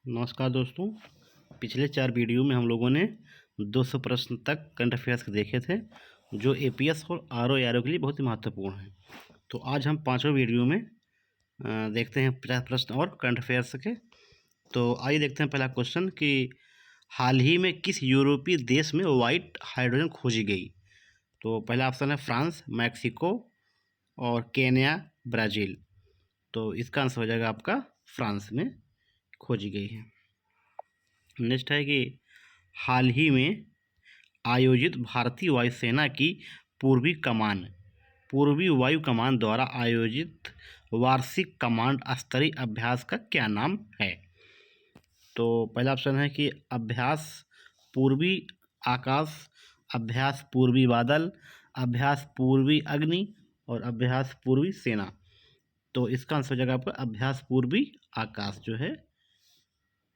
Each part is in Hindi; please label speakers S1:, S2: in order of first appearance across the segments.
S1: नमस्कार दोस्तों। पिछले 4 वीडियो में हम लोगों ने 200 प्रश्न तक करंट अफेयर्स के देखे थे, जो एपीएस और आरओ एआरओ के लिए बहुत ही महत्वपूर्ण हैं। तो आज हम 5वें वीडियो में देखते हैं 50 प्रश्न और करंट अफेयर्स के। तो आइए देखते हैं पहला क्वेश्चन कि हाल ही में किस यूरोपीय देश में वाइट हाइड्रोजन खोजी गई। तो पहला ऑप्शन है फ्रांस, मैक्सिको और केन्या, ब्राज़ील। तो इसका आंसर हो जाएगा आपका फ्रांस में खोजी गई है। नेक्स्ट है कि हाल ही में आयोजित भारतीय वायुसेना की पूर्वी वायु कमान द्वारा आयोजित वार्षिक कमांड स्तरीय अभ्यास का क्या नाम है। तो पहला ऑप्शन है कि अभ्यास पूर्वी आकाश, अभ्यास पूर्वी बादल, अभ्यास पूर्वी अग्नि और अभ्यास पूर्वी सेना। तो इसका आंसर हो जाएगा आपका अभ्यास पूर्वी आकाश जो है।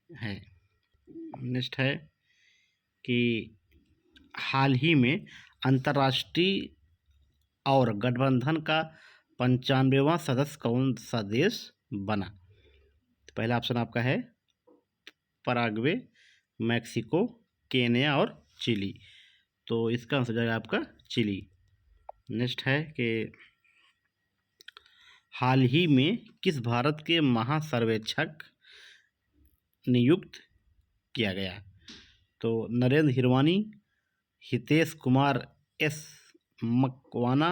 S1: नेक्स्ट है कि हाल ही में अंतर्राष्ट्रीय और गठबंधन का 95वां सदस्य कौन सा देश बना। तो पहला ऑप्शन आपका है पराग्वे, मैक्सिको, केन्या और चिली। तो इसका आंसर हो जाएगा आपका चिली। नेक्स्ट है कि हाल ही में किस भारत के महासर्वेक्षक नियुक्त किया गया। तो नरेंद्र हिरवानी, हितेश कुमार एस मकवाना,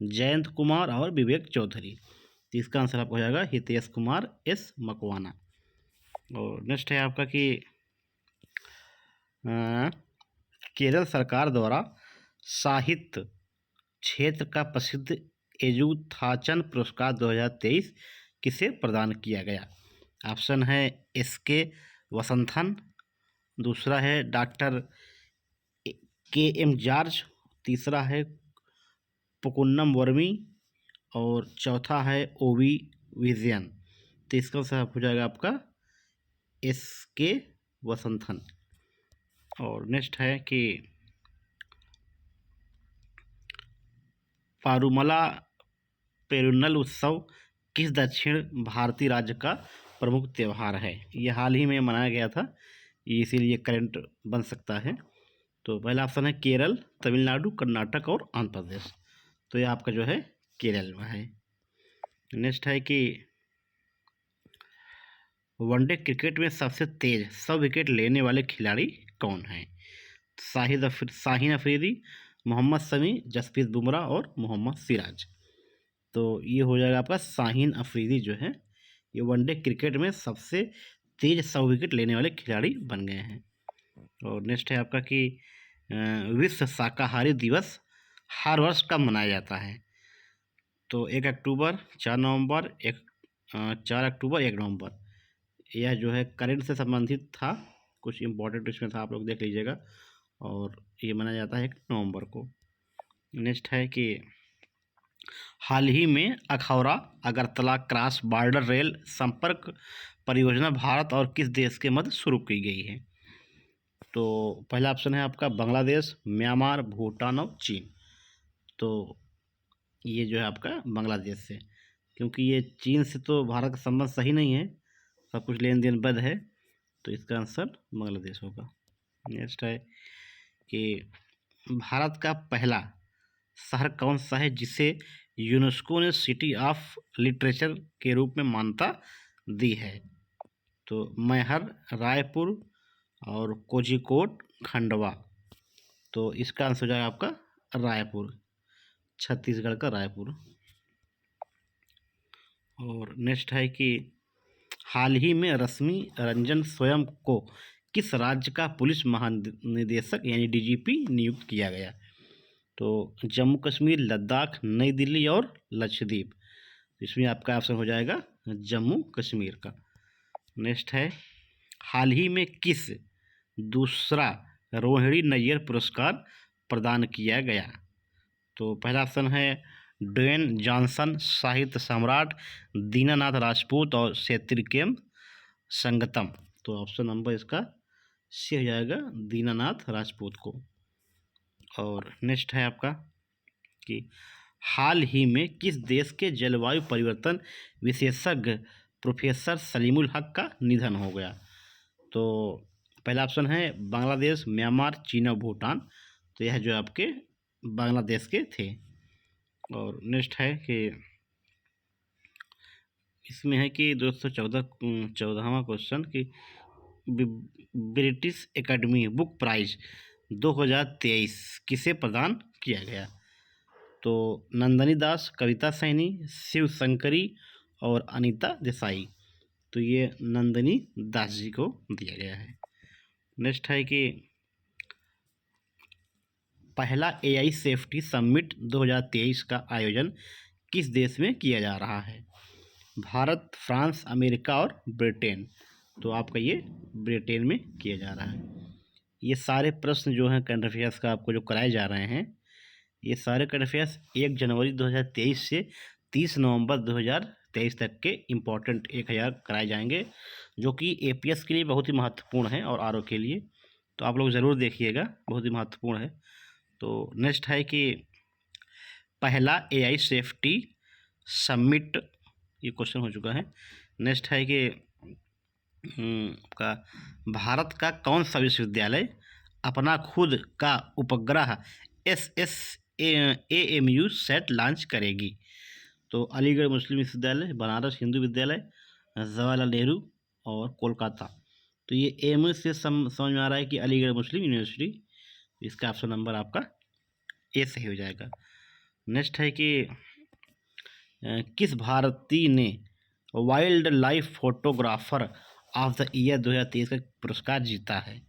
S1: जयंत कुमार और विवेक चौधरी। तो इसका आंसर आपका हो जाएगा हितेश कुमार एस मकवाना। और नेक्स्ट है आपका कि केरल सरकार द्वारा साहित्य क्षेत्र का प्रसिद्ध एजुथाचन पुरस्कार 2023 किसे प्रदान किया गया। ऑप्शन है एसके वसंथन, दूसरा है डॉक्टर के.एम. जॉर्ज, तीसरा है पुकुन्नम वर्मी और चौथा है ओवी विजयन। तो इसका आंसर हो जाएगा आपका एसके वसंथन। और नेक्स्ट है कि पारुमला पेरुन्नल उत्सव किस दक्षिण भारतीय राज्य का प्रमुख त्यौहार है। ये हाल ही में मनाया गया था, इसीलिए करंट बन सकता है। तो पहला ऑप्शन है केरल, तमिलनाडु, कर्नाटक और आंध्र प्रदेश। तो ये आपका जो है केरल में है। नेक्स्ट है कि वनडे क्रिकेट में सबसे तेज 100 विकेट लेने वाले खिलाड़ी कौन हैं। शाहीन अफरीदी, मोहम्मद शमी, जसप्रीत बुमराह और मोहम्मद सिराज। तो ये हो जाएगा आपका शाहीन अफरीदी जो है, ये वनडे क्रिकेट में सबसे तेज 100 विकेट लेने वाले खिलाड़ी बन गए हैं। और नेक्स्ट है आपका कि विश्व शाकाहारी दिवस हर वर्ष कब मनाया जाता है। तो 1 अक्टूबर, 4 नवंबर, 4 अक्टूबर, 1 नवंबर। यह जो है करंट से संबंधित था, कुछ इम्पोर्टेंट इसमें था, आप लोग देख लीजिएगा। और ये मनाया जाता है 1 नवंबर को। नेक्स्ट है कि हाल ही में Akhaura Agartala cross border rail संपर्क परियोजना भारत और किस देश के मध्य शुरू की गई है। तो पहला ऑप्शन है आपका बांग्लादेश, म्यांमार, भूटान और चीन। तो ये जो है आपका बांग्लादेश से, क्योंकि ये चीन से तो भारत का संबंध सही नहीं है, सब कुछ लेन देन बंद है। तो इसका आंसर बांग्लादेश होगा। नेक्स्ट है कि भारत का पहला शहर कौन सा है जिसे यूनेस्को ने सिटी ऑफ लिटरेचर के रूप में मान्यता दी है। तो मैहर, रायपुर और कोझिकोड, खंडवा। तो इसका आंसर हो जाएगा आपका रायपुर, छत्तीसगढ़ का रायपुर। और नेक्स्ट है कि हाल ही में रश्मि रंजन स्वयं को किस राज्य का पुलिस महानिदेशक यानी डीजीपी नियुक्त किया गया। तो जम्मू कश्मीर, लद्दाख, नई दिल्ली और लक्षद्वीप। इसमें आपका ऑप्शन हो जाएगा जम्मू कश्मीर का। नेक्स्ट है हाल ही में किस दूसरा रोहिणी नैयर पुरस्कार प्रदान किया गया। तो पहला ऑप्शन है ड्वेन जॉनसन साहित्य सम्राट, दीनानाथ राजपूत और सेत्रिकेम संगतम। तो ऑप्शन नंबर इसका सी हो जाएगा दीनानाथ राजपूत को। और नेक्स्ट है आपका कि हाल ही में किस देश के जलवायु परिवर्तन विशेषज्ञ प्रोफेसर सलीमुल हक का निधन हो गया। तो पहला ऑप्शन है बांग्लादेश, म्यांमार, चीन और भूटान। तो यह जो आपके बांग्लादेश के थे। और नेक्स्ट है कि इसमें है कि 214वां क्वेश्चन कि ब्रिटिश एकेडमी बुक प्राइज 2023 किसे प्रदान किया गया। तो नंदनी दास, कविता सैनी, शिव शंकरी और अनीता देसाई। तो ये नंदनी दास जी को दिया गया है। नेक्स्ट है कि पहला एआई सेफ्टी समिट 2023 का आयोजन किस देश में किया जा रहा है। भारत, फ्रांस, अमेरिका और ब्रिटेन। तो आपका ये ब्रिटेन में किया जा रहा है। ये सारे प्रश्न जो हैं करंट अफेयर्स का आपको जो कराए जा रहे हैं, ये सारे करंट अफेयर्स 1 जनवरी 2023 से 30 नवंबर 2023 तक के इम्पोर्टेंट 1000 कराए जाएंगे, जो कि एपीएस के लिए बहुत ही महत्वपूर्ण है और आरओ के लिए। तो आप लोग ज़रूर देखिएगा, बहुत ही महत्वपूर्ण है। तो नेक्स्ट है कि पहला एआई सेफ्टी समिट, ये क्वेश्चन हो चुका है। नेक्स्ट है कि का भारत का कौन सा विश्वविद्यालय अपना खुद का उपग्रह SSAMU सेट लॉन्च करेगी। तो अलीगढ़ मुस्लिम विश्वविद्यालय, बनारस हिंदू विद्यालय, जवाहरलाल नेहरू और कोलकाता। तो ये एएमयू से समझ में आ रहा है कि अलीगढ़ मुस्लिम यूनिवर्सिटी। इसका ऑप्शन नंबर आपका ए सही हो जाएगा। नेक्स्ट है कि किस भारतीय ने wild life photographer of the year 2023 का पुरस्कार जीता है।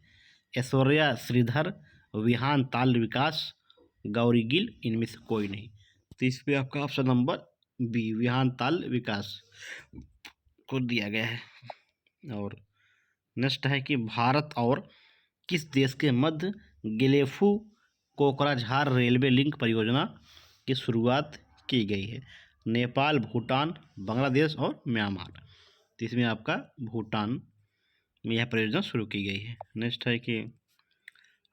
S1: ऐश्वर्या श्रीधर, विहान ताल विकास, गौरी गिल, इनमें से कोई नहीं। तो इस पर आपका ऑप्शन नंबर बी विहान ताल विकास को दिया गया है। और नेक्स्ट है कि भारत और किस देश के मध्य गिलेफू कोकराझार रेलवे लिंक परियोजना की शुरुआत की गई है। नेपाल, भूटान, बांग्लादेश और म्यांमार। तो इसमें आपका भूटान में यह परियोजना शुरू की गई है। नेक्स्ट है कि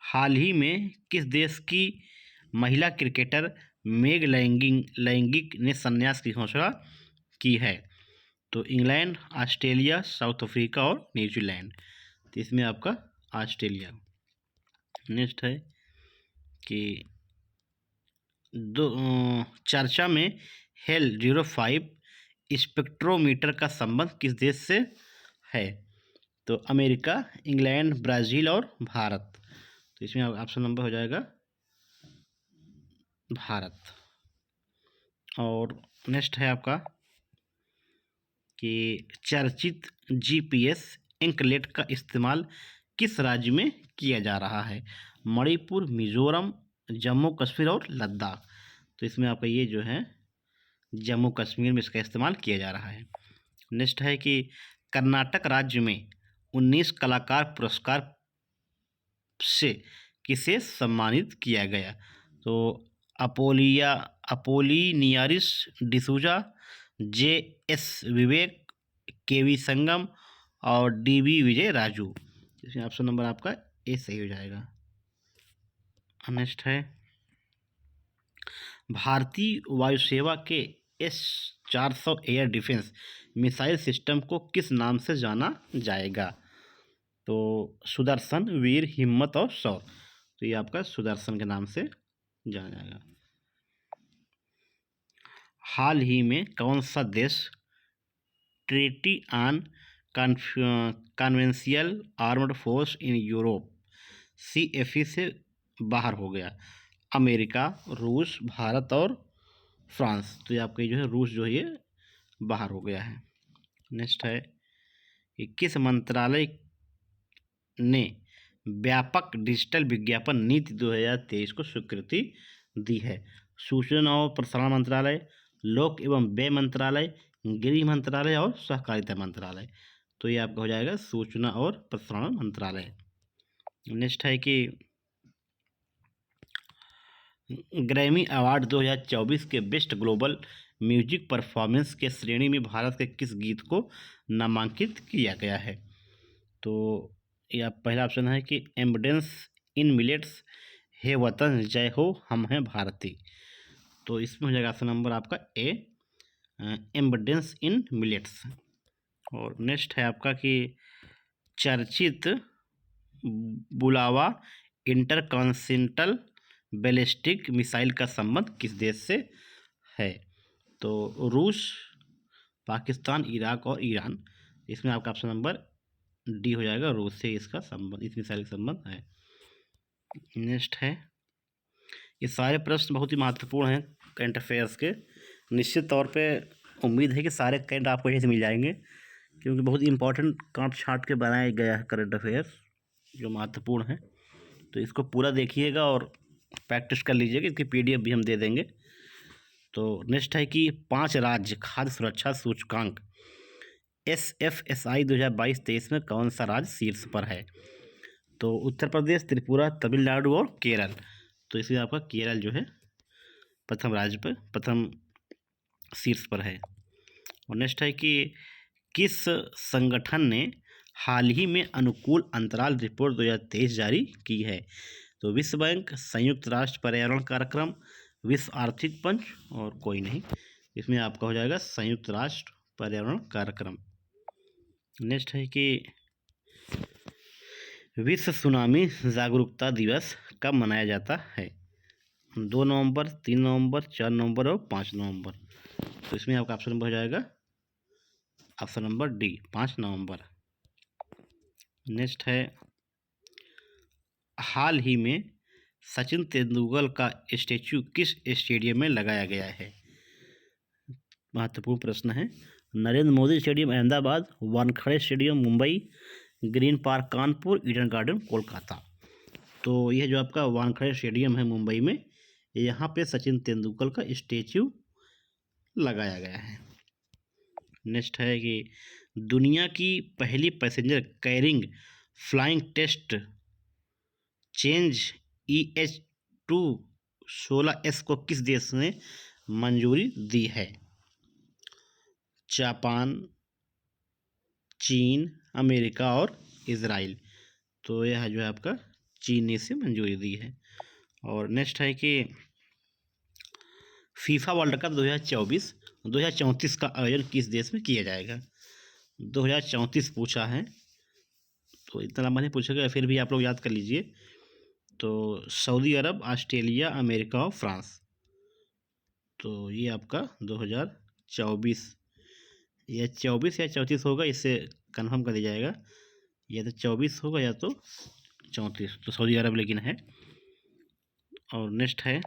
S1: हाल ही में किस देश की महिला क्रिकेटर मेग लैंगिक ने संन्यास की घोषणा की है। तो इंग्लैंड, ऑस्ट्रेलिया, साउथ अफ्रीका और न्यूजीलैंड। तो इसमें आपका ऑस्ट्रेलिया। नेक्स्ट है कि चर्चा में हेल 05 स्पेक्ट्रोमीटर का संबंध किस देश से है। तो अमेरिका, इंग्लैंड, ब्राज़ील और भारत। तो इसमें ऑप्शन नंबर हो जाएगा भारत। और नेक्स्ट है आपका कि चर्चित जीपीएस एंकलेट का इस्तेमाल किस राज्य में किया जा रहा है। मणिपुर, मिजोरम, जम्मू कश्मीर और लद्दाख। तो इसमें आपका ये जो है जम्मू कश्मीर में इसका इस्तेमाल किया जा रहा है। नेक्स्ट है कि कर्नाटक राज्य में 19 कलाकार पुरस्कार से किसे सम्मानित किया गया। तो अपोलिनियारिस डिसूजा, JS विवेक, KV संगम और DB विजय राजू। इसमें ऑप्शन नंबर आपका ए सही हो जाएगा। नेक्स्ट है भारतीय वायुसेना के S-400 air defence missile system को किस नाम से जाना जाएगा। तो सुदर्शन, वीर, हिम्मत और शौर्य। तो ये आपका सुदर्शन के नाम से जाना जाएगा। हाल ही में कौन सा देश treaty on conventional armed force in Europe CFE से बाहर हो गया। अमेरिका, रूस, भारत और फ्रांस। तो ये आपके जो है रूस जो है ये बाहर हो गया है। नेक्स्ट है कि किस मंत्रालय ने व्यापक डिजिटल विज्ञापन नीति 2023 को स्वीकृति दी है। सूचना और प्रसारण मंत्रालय, लोक एवं व्यय मंत्रालय, गृह मंत्रालय और सहकारिता मंत्रालय। तो ये आपका हो जाएगा सूचना और प्रसारण मंत्रालय। नेक्स्ट है कि ग्रैमी अवार्ड 2024 के बेस्ट ग्लोबल म्यूजिक परफॉर्मेंस के श्रेणी में भारत के किस गीत को नामांकित किया गया है। तो यह पहला ऑप्शन है कि एम्बडेंस इन मिलेट्स, हे वतन जय हो, हम हैं भारती। तो इसमें हो जाएगा ऑप्शन नंबर आपका ए एम्बडेंस इन मिलेट्स। और नेक्स्ट है आपका कि चर्चित बुलावा इंटरकॉन्टिनेंटल बैलिस्टिक मिसाइल का संबंध किस देश से है? तो रूस, पाकिस्तान, इराक और ईरान। इसमें आपका ऑप्शन नंबर डी हो जाएगा, रूस से इसका संबंध, इस मिसाइल का संबंध है। नेक्स्ट है, ये सारे प्रश्न बहुत ही महत्वपूर्ण हैं करंट अफेयर्स के। निश्चित तौर पे उम्मीद है कि सारे करंट आपको यहीं से मिल जाएंगे, क्योंकि बहुत इंपॉर्टेंट काट छाँट के बनाया गया है करंट अफेयर्स जो महत्वपूर्ण है। तो इसको पूरा देखिएगा और प्रैक्टिस कर लीजिएगा, इसकी PDF भी हम दे देंगे। तो नेक्स्ट है कि 5 राज्य खाद्य सुरक्षा सूचकांक SFSI 2022-23 में कौन सा राज्य शीर्ष पर है? तो उत्तर प्रदेश, त्रिपुरा, तमिलनाडु और केरल। तो इसमें आपका केरल जो है प्रथम राज्य पर, प्रथम शीर्ष पर है। और नेक्स्ट है कि किस संगठन ने हाल ही में अनुकूल अंतराल रिपोर्ट 2023 जारी की है? तो विश्व बैंक, संयुक्त राष्ट्र पर्यावरण कार्यक्रम, विश्व आर्थिक मंच और कोई नहीं। इसमें आपका हो जाएगा संयुक्त राष्ट्र पर्यावरण कार्यक्रम। नेक्स्ट है कि विश्व सुनामी जागरूकता दिवस कब मनाया जाता है? 2 नवंबर, 3 नवंबर, 4 नवंबर और 5 नवंबर। तो इसमें आपका ऑप्शन नंबर हो जाएगा ऑप्शन नंबर डी, 5 नवंबर। नेक्स्ट है, हाल ही में सचिन तेंदुलकर का स्टैचू किस स्टेडियम में लगाया गया है? महत्वपूर्ण प्रश्न है। Narendra Modi stadium Ahmedabad, Wankhede stadium Mumbai, green park Kanpur, Eden garden Kolkata. तो यह जो आपका वानखेड़े स्टेडियम है मुंबई में, यहाँ पे सचिन तेंदुलकर का स्टैचू लगाया गया है। नेक्स्ट है कि दुनिया की पहली passenger carrying flying taste change EH216S को किस देश ने मंजूरी दी है? जापान, चीन, अमेरिका और इजराइल। तो यह जो है आपका चीन ने इसे मंजूरी दी है। और नेक्स्ट है कि फीफा वर्ल्ड कप 2034 का आयोजन किस देश में किया जाएगा? 2034 पूछा है, तो इतना लंबा नहीं पूछेगा, फिर भी आप लोग याद कर लीजिए। तो सऊदी अरब, ऑस्ट्रेलिया, अमेरिका और फ्रांस। तो ये आपका 2024, या 24 या 34 होगा, इससे कंफर्म कर दिया जाएगा। या तो 24 होगा या तो 34, तो सऊदी अरब लेकिन है। और नेक्स्ट है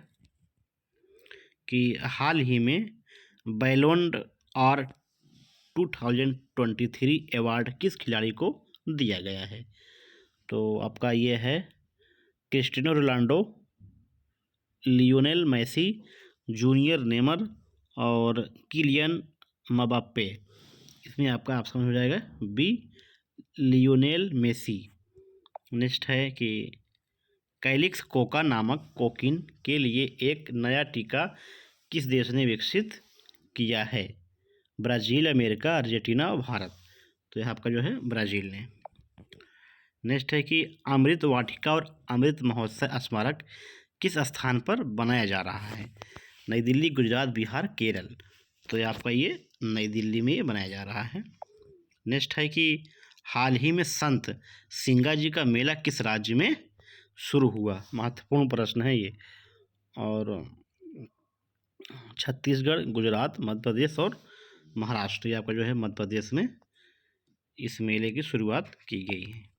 S1: कि हाल ही में बैलोन और 2023 अवार्ड किस खिलाड़ी को दिया गया है? तो आपका ये है Cristiano Ronaldo, Lionel Messi, Junior Neymar और किलियन मबाप्पे। इसमें आपका ऑप्शन हो जाएगा बी, लियोनेल मेसी। नेक्स्ट है कि कैलिक्स कोका नामक कोकीन के लिए एक नया टीका किस देश ने विकसित किया है? ब्राज़ील, अमेरिका, अर्जेंटीना और भारत। तो यह आपका जो है ब्राज़ील ने। नेक्स्ट है कि अमृत वाटिका और अमृत महोत्सव स्मारक किस स्थान पर बनाया जा रहा है? नई दिल्ली, गुजरात, बिहार, केरल। तो ये आपका ये नई दिल्ली में ये बनाया जा रहा है। नेक्स्ट है कि हाल ही में संत सिंगा जी का मेला किस राज्य में शुरू हुआ? महत्वपूर्ण प्रश्न है ये। और छत्तीसगढ़, गुजरात, मध्य प्रदेश और महाराष्ट्र, ये आपका जो है मध्य प्रदेश में इस मेले की शुरुआत की गई है।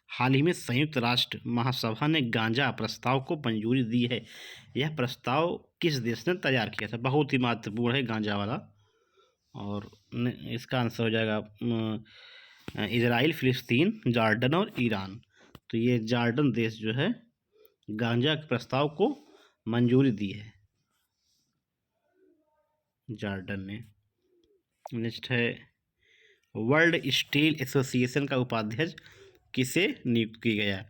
S1: हाल ही में संयुक्त राष्ट्र महासभा ने गांजा प्रस्ताव को मंजूरी दी है। यह प्रस्ताव किस देश ने तैयार किया था? बहुत ही महत्वपूर्ण है गांजा वाला। और इसका आंसर हो जाएगा इजराइल, फिलिस्तीन, जॉर्डन और ईरान। तो ये जॉर्डन देश जो है गांजा के प्रस्ताव को मंजूरी दी है, जॉर्डन ने। नेक्स्ट है वर्ल्ड स्टील एसोसिएशन का उपाध्यक्ष किसे नियुक्त किया गया?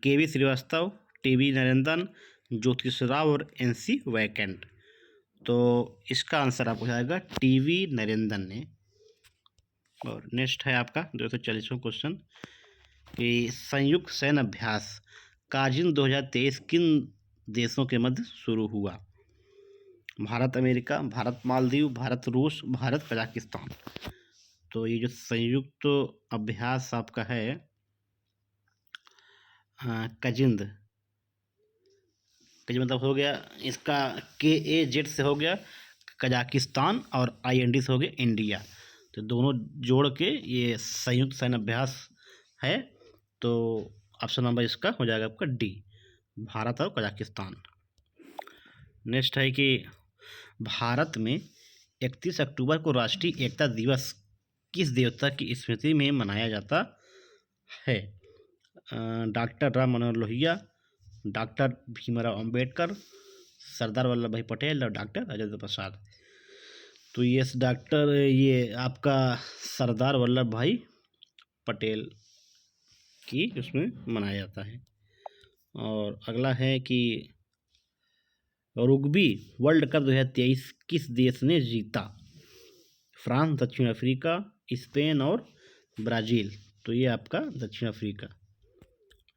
S1: KV श्रीवास्तव, TB नरेंद्रन, ज्योतिष राव और NC वैकेंट। तो इसका आंसर आपको जाएगा TB नरेंद्रन ने। और नेक्स्ट है आपका 240वां क्वेश्चन कि संयुक्त सैन्य अभ्यास कार्जिन 2023 किन देशों के मध्य शुरू हुआ? भारत, अमेरिका, भारत, मालदीव, भारत, रूस, भारत, कजाकिस्तान। तो ये जो संयुक्त अभ्यास आपका है कजिंद, कजिंद मतलब हो गया इसका KAZ से हो गया कजाकिस्तान और IND से हो गया इंडिया। तो दोनों जोड़ के ये संयुक्त सैन्य अभ्यास है। तो ऑप्शन नंबर इसका हो जाएगा आपका D, भारत और कजाकिस्तान। नेक्स्ट है कि भारत में 31 अक्टूबर को राष्ट्रीय एकता दिवस किस देवता की स्मृति में मनाया जाता है? डॉक्टर राम मनोहर लोहिया, डॉक्टर भीमराव अंबेडकर, सरदार वल्लभ भाई पटेल और डॉक्टर राजेंद्र प्रसाद। तो ये आपका सरदार वल्लभ भाई पटेल की उसमें मनाया जाता है। और अगला है कि रग्बी वर्ल्ड कप 2023 किस देश ने जीता? फ्रांस, दक्षिण अफ्रीका, स्पेन और ब्राज़ील। तो ये आपका दक्षिण अफ्रीका।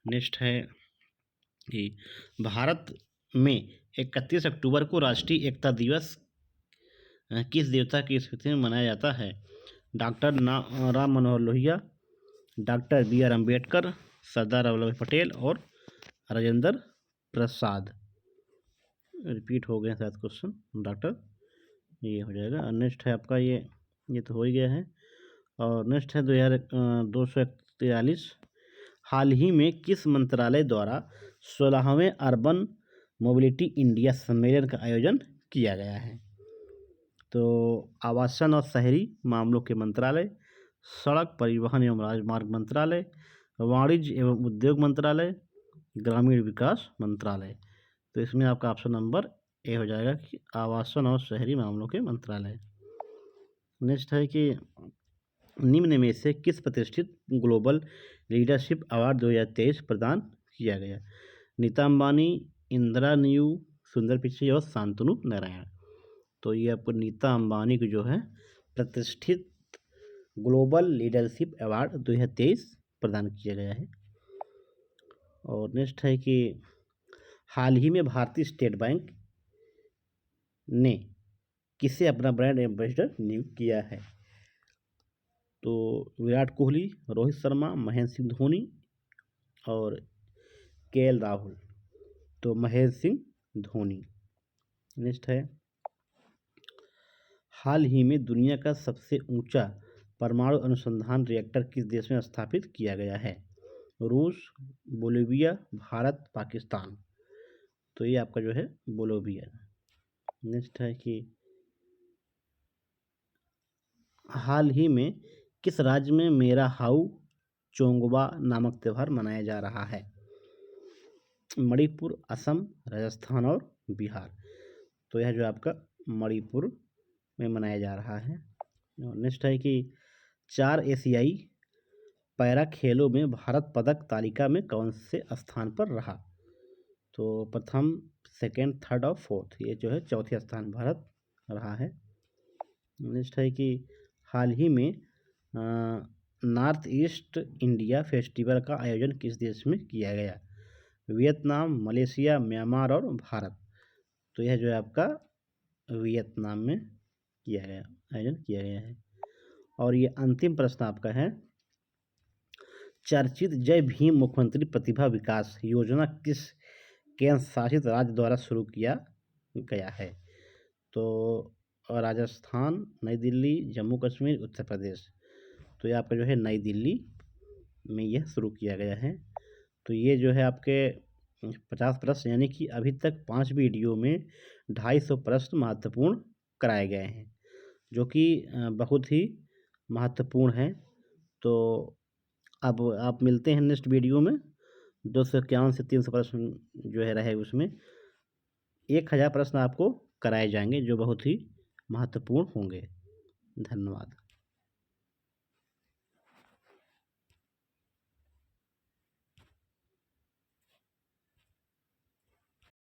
S1: नेक्स्ट है कि भारत में 31 अक्टूबर को राष्ट्रीय एकता दिवस किस देवता की स्मृति में मनाया जाता है? Doctor Ram Manohar Lohia, doctor BR Ambedkar, Sardar Vallabh भाई पटेल और राजेंद्र प्रसाद। रिपीट हो गया शायद क्वेश्चन डॉक्टर, ये हो जाएगा। और नेक्स्ट है आपका ये तो हो ही गया है। और नेक्स्ट है 2243। हाल ही में किस मंत्रालय द्वारा 16वें अर्बन मोबिलिटी इंडिया सम्मेलन का आयोजन किया गया है? तो आवासन और शहरी मामलों के मंत्रालय, सड़क परिवहन एवं राजमार्ग मंत्रालय, वाणिज्य एवं उद्योग मंत्रालय, ग्रामीण विकास मंत्रालय। तो इसमें आपका ऑप्शन नंबर ए हो जाएगा कि आवासन और शहरी मामलों के मंत्रालय। नेक्स्ट है कि निम्न में से किस प्रतिष्ठित ग्लोबल लीडरशिप अवार्ड 2023 प्रदान किया गया? नीता अंबानी, इंदिरा न्यू, सुंदर पिचई और शांतनु नारायण। तो ये आपको नीता अंबानी को जो है प्रतिष्ठित ग्लोबल लीडरशिप अवार्ड 2023 प्रदान किया गया है। और नेक्स्ट है कि हाल ही में भारतीय स्टेट बैंक ने किसे अपना ब्रांड एम्बेसडर नियुक्त किया है? तो विराट कोहली, रोहित शर्मा, महेंद्र सिंह धोनी और KL राहुल। तो महेंद्र सिंह धोनी। नेक्स्ट है हाल ही में दुनिया का सबसे ऊंचा परमाणु अनुसंधान रिएक्टर किस देश में स्थापित किया गया है? रूस, बोलिविया, भारत, पाकिस्तान। तो ये आपका जो है बोलिविया। नेक्स्ट है कि हाल ही में किस राज्य में मेरा हाउ चोंगवा नामक त्यौहार मनाया जा रहा है? मणिपुर, असम, राजस्थान और बिहार। तो यह जो आपका मणिपुर में मनाया जा रहा है। नेक्स्ट है कि 4 एशियाई पैरा खेलों में भारत पदक तालिका में कौन से स्थान पर रहा? तो प्रथम, सेकेंड, थर्ड और फोर्थ, ये जो है चौथे स्थान भारत रहा है। नेक्स्ट है कि हाल ही में नॉर्थ ईस्ट इंडिया फेस्टिवल का आयोजन किस देश में किया गया? वियतनाम, मलेशिया, म्यांमार और भारत। तो यह जो है आपका वियतनाम में आयोजन किया गया है। और ये अंतिम प्रश्न आपका है, चर्चित जय भीम मुख्यमंत्री प्रतिभा विकास योजना किस केंद्र शासित राज्य द्वारा शुरू किया गया है? तो राजस्थान, नई दिल्ली, जम्मू कश्मीर, उत्तर प्रदेश। तो ये आपका जो है नई दिल्ली में यह शुरू किया गया है। तो ये जो है आपके 50 प्रश्न, यानी कि अभी तक 5 वीडियो में 250 प्रश्न महत्वपूर्ण कराए गए हैं, जो कि बहुत ही महत्वपूर्ण है। तो अब आप मिलते हैं नेक्स्ट वीडियो में। 251 से 300 प्रश्न जो है रहे, उसमें 1000 प्रश्न आपको कराए जाएंगे जो बहुत ही महत्वपूर्ण होंगे। धन्यवाद।